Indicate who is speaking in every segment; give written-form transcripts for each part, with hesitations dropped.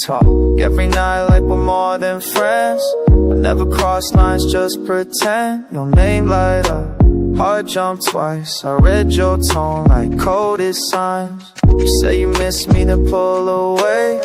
Speaker 1: talk every night like we're more than friends, but never cross lines, just pretend. Your name light up, heart jump twice. I read your tone like coded signs. You say you miss me, then pull away.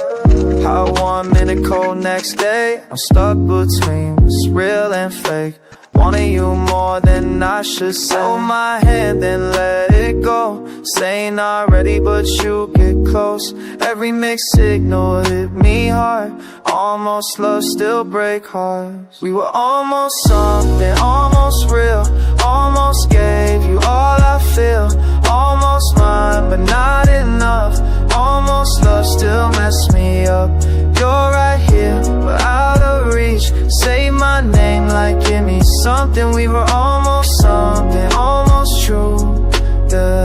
Speaker 1: How 1 minute cold next day. I'm stuck between what's real and fake. Wanting you more than I should say. Hold my hand, then let it go. Say not ready, but you get close. Every mixed signal hit me hard. Almost love, still break hearts. We were almost something, almost real. Almost gave you all I feel. Almost mine, but not enough. Almost love, still mess me up. You're right here, but out of reach. Say my name like give me something. We were almost something, almost true, yeah.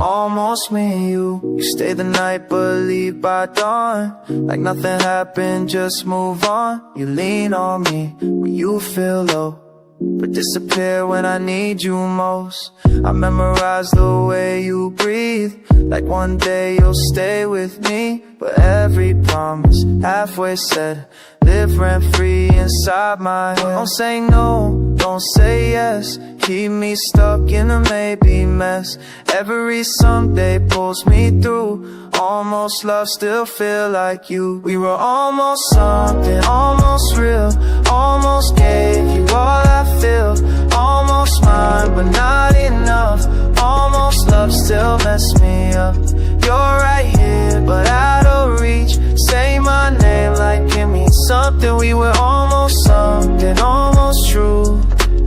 Speaker 1: Almost me and you. You stay the night but leave by dawn. Like nothing happened, just move on. You lean on me when you feel low, but disappear when I need you most. I memorize the way you breathe, like one day you'll stay with me. But every promise halfway said, live rent-free inside my head. Don't say no, don't say yes. Keep me stuck in a maybe mess. Every someday pulls me through. Almost love, still feel like you. We were almost something, almost real. Almost gave you all I feel. Almost mine, but not enough. Almost love, still mess me up. You're right here, but out of reach. Say my name like give me something. We were almost something, almost true,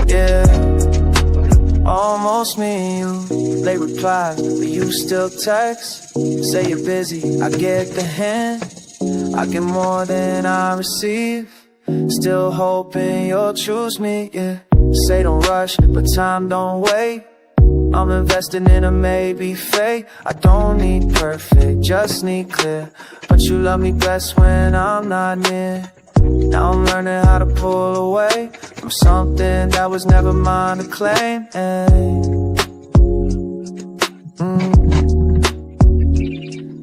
Speaker 1: yeah. Almost me and you. Late replies, but you still text. Say you're busy, I get the hint. I get more than I receive. Still hoping you'll choose me, yeah. Say don't rush, but time don't wait. I'm investing in a maybe fate. I don't need perfect, just need clear. But you love me best when I'm not near. Now I'm learning how to pull away from something that was never mine to claim.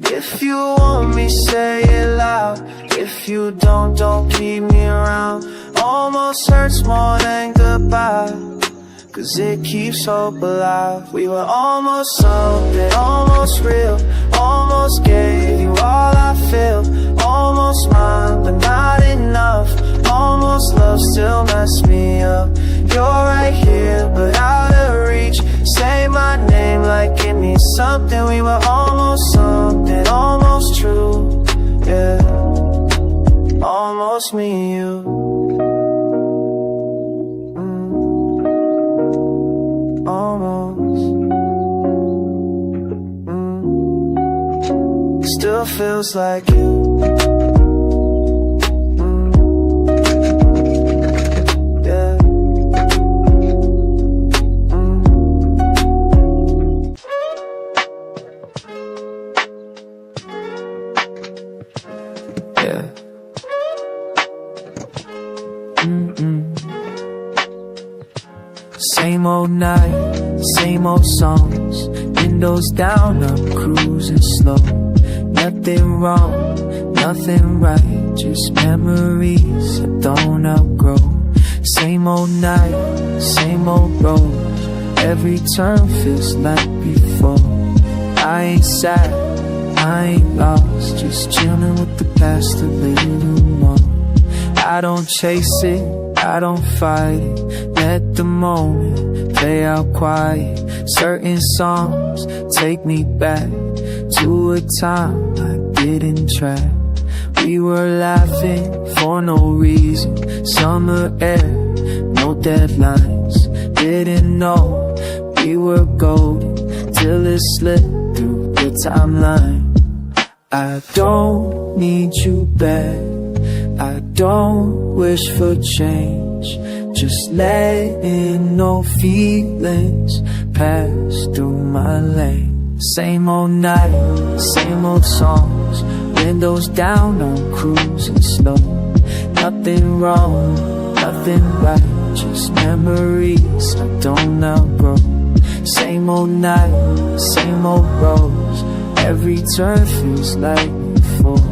Speaker 1: If you want me, say it loud. If you don't keep me around. Almost hurts more than goodbye, 'cause it keeps hope alive. We were almost something, almost real. Almost gave you all I feel. Almost mine, but not enough. Almost love, still mess me up. You're right here, but out of reach. Say my name like give me something. We were almost something, almost true, yeah. Almost me and you. Almost. Still feels like you. Yeah. Yeah. Same old night, same old songs. Windows down, I'm cruising slow. Nothing wrong, nothing right, just memories I don't outgrow. Same old night, same old road. Every turn feels like before. I ain't sad, I ain't lost, just chilling with the past a little more. I don't chase it, I don't fight it. Let the moment play out quiet. Certain songs take me back to a time I didn't track. We were laughing for no reason. Summer air, no deadlines. Didn't know we were golden till it slipped through the timeline. I don't need you back, I don't wish for change. Just letting no feelings pass through my lane. Same old night, same old songs. Windows down, I'm cruising slow. Nothing wrong, nothing right, just memories I don't outgrow. Same old night, same old roads. Every turn feels like before.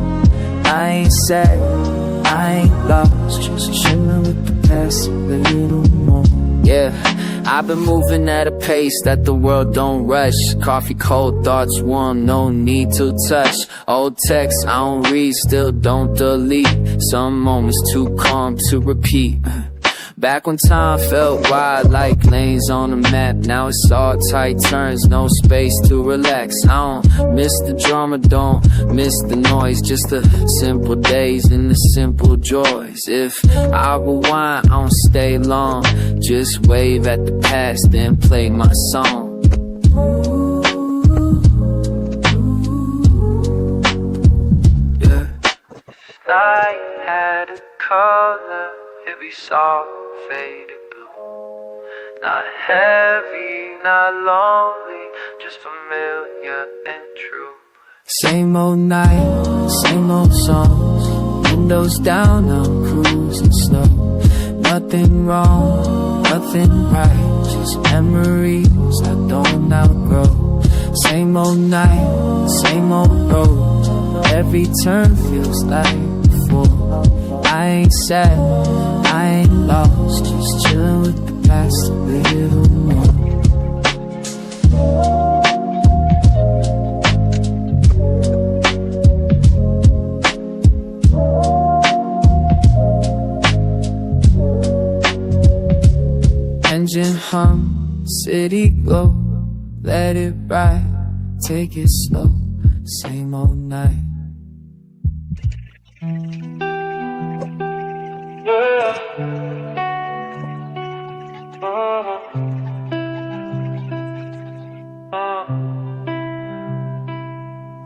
Speaker 1: I ain't sad, I ain't lost, just chillin' with the past a little more. Yeah, I've been moving at a pace that the world don't rush. Coffee cold, thoughts warm, no need to touch. Old texts I don't read, still don't delete. Some moments too calm to repeat. Back when time felt wide like lanes on a map. Now it's all tight turns, no space to relax. I don't miss the drama, don't miss the noise. Just the simple days and the simple joys. If I rewind, I don't stay long. Just wave at the past, then play my song. Yeah. Night had a color, it be soft, faded blue. Not heavy, not lonely, just familiar and true. Same old night, same old songs. Windows down, I'm cruising slow. Nothing wrong, nothing right, just memories I don't outgrow. Same old night, same old road. Every turn feels like before. I ain't sad, I ain't lost, just chillin' with the past a little more. Engine hum, city glow, let it ride, take it slow, same old night.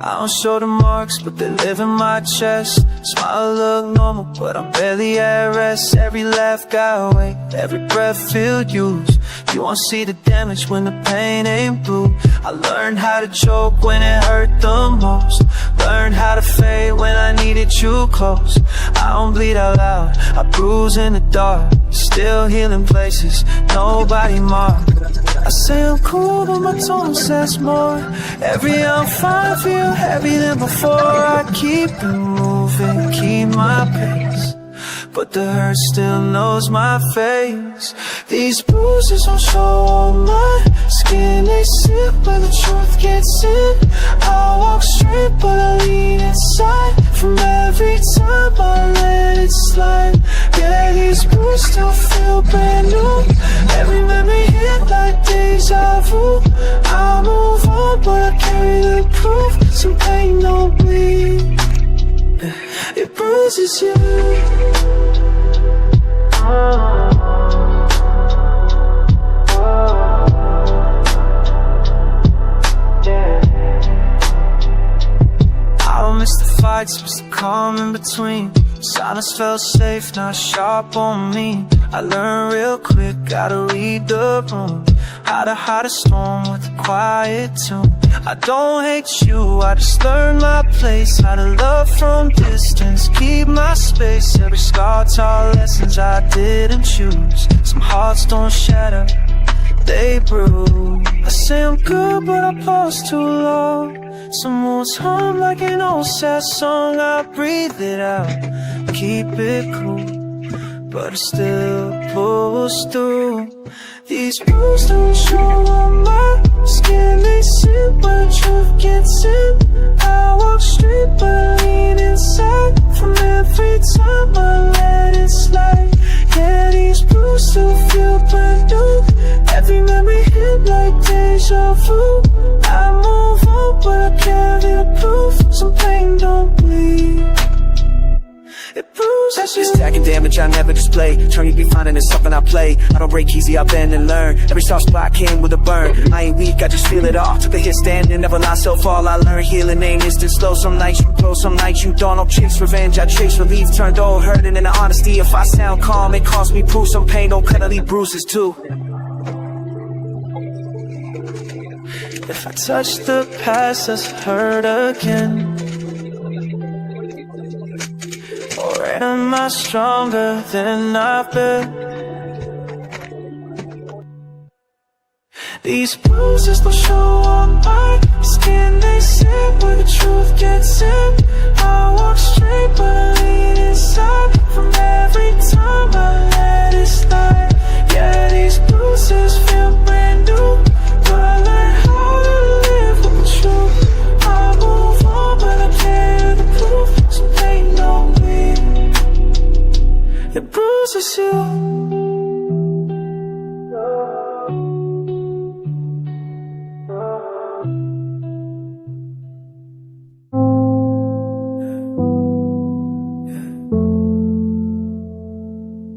Speaker 1: I don't show the marks, but they live in my chest. Smile look normal, but I'm barely at rest. Every laugh got weight, every breath feel used. You won't see the damage when the pain ain't blue. I learned how to joke when it hurt the most. Learned how to fade when I needed you close. I don't bleed out loud, I bruise in the dark. Still healing places nobody marked. I say I'm cool, but my tone says more. Every I'm fine, feel heavy than before. I keep it moving, keep my pace, but the hurt still knows my face. These bruises don't show on my skin, they sit where the truth gets in. I walk straight, but I lean inside. From every time I let it slide. Yeah, these bruises still feel brand new. Every memory hit like deja vu. I move on, but I carry the proof. Some pain don't bleed, it bruises you. I don't miss the fights, miss the calm in between. Silence felt safe, not sharp on me. I learned real quick, gotta read the room. How to hide a storm with a quiet tune. I don't hate you, I just learned my place. How to love from distance, keep my space. Every scar taught lessons I didn't choose. Some hearts don't shatter, they bruise. I say I'm good, but I pause too long. Some wounds hum like an old sad song. I breathe it out, keep it cool, but it still pulls through. These bruises don't show on my skin, they sit where the truth gets in. I walk straight, but I lean inside. From every time I let it slide. Yeah, these bruises still feel brand new. Every memory hit like deja vu. I move on, but I carry the proof. Some pain don't bleed, it bruises you. Stacking damage I never display. Turn you be finding is something I play. I don't break easy, I bend and learn. Every soft spot came with a burn. I ain't weak, I just feel it all. Took a hit standing, never lie so fall. I learned healing ain't instant slow. Some nights you grow, some nights you don't. No chase revenge, I chase relief. Turned old hurting into honesty. If I sound calm, it costs me proof. Some pain don't cut, I leave bruises too. If I touch the past, let's hurt again. Or am I stronger than I've been? These bruises they'll show on my skin. They sit where the truth gets in. I walk straight but I lean inside. From every time I let it slide. Yeah, these bruises feel brand new, but I learned how to live with the truth. I move on but I carry the proof. So pain don't bleed, it bruises you.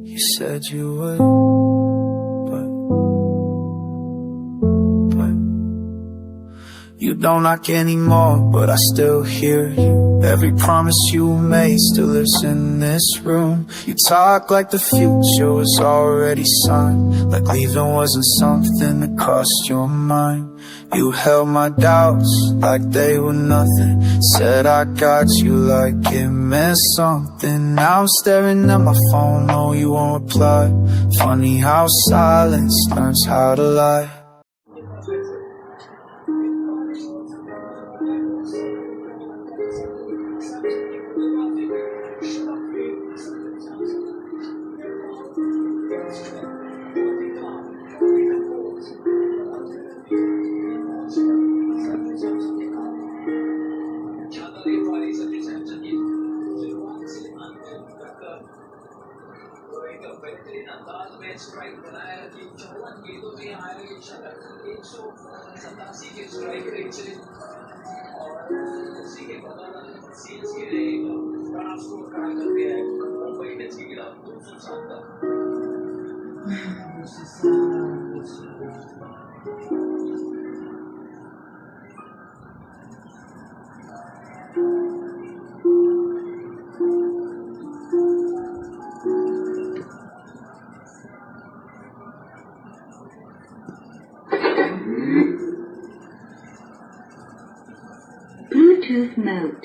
Speaker 1: You said you would, but you don't knock anymore, but I still hear you. Every promise you made still lives in this room. You talk like the future was already signed, like leaving wasn't something that crossed your mind. You held my doubts like they were nothing. Said I got you like it meant something. Now I'm staring at my phone, no you won't reply. Funny how silence learns how to lie.
Speaker 2: बेहतरीन अंदाज में strike बनाया कि 54 गेंदों में आया ये शतक 187 के स्ट्राइक रेट से और उसी के बदौलत सीएसके ने एक बड़ा स्कोर खड़ा कर दिया है। मुंबई इंडियंस के खिलाफ 207 का।
Speaker 3: Bluetooth mode.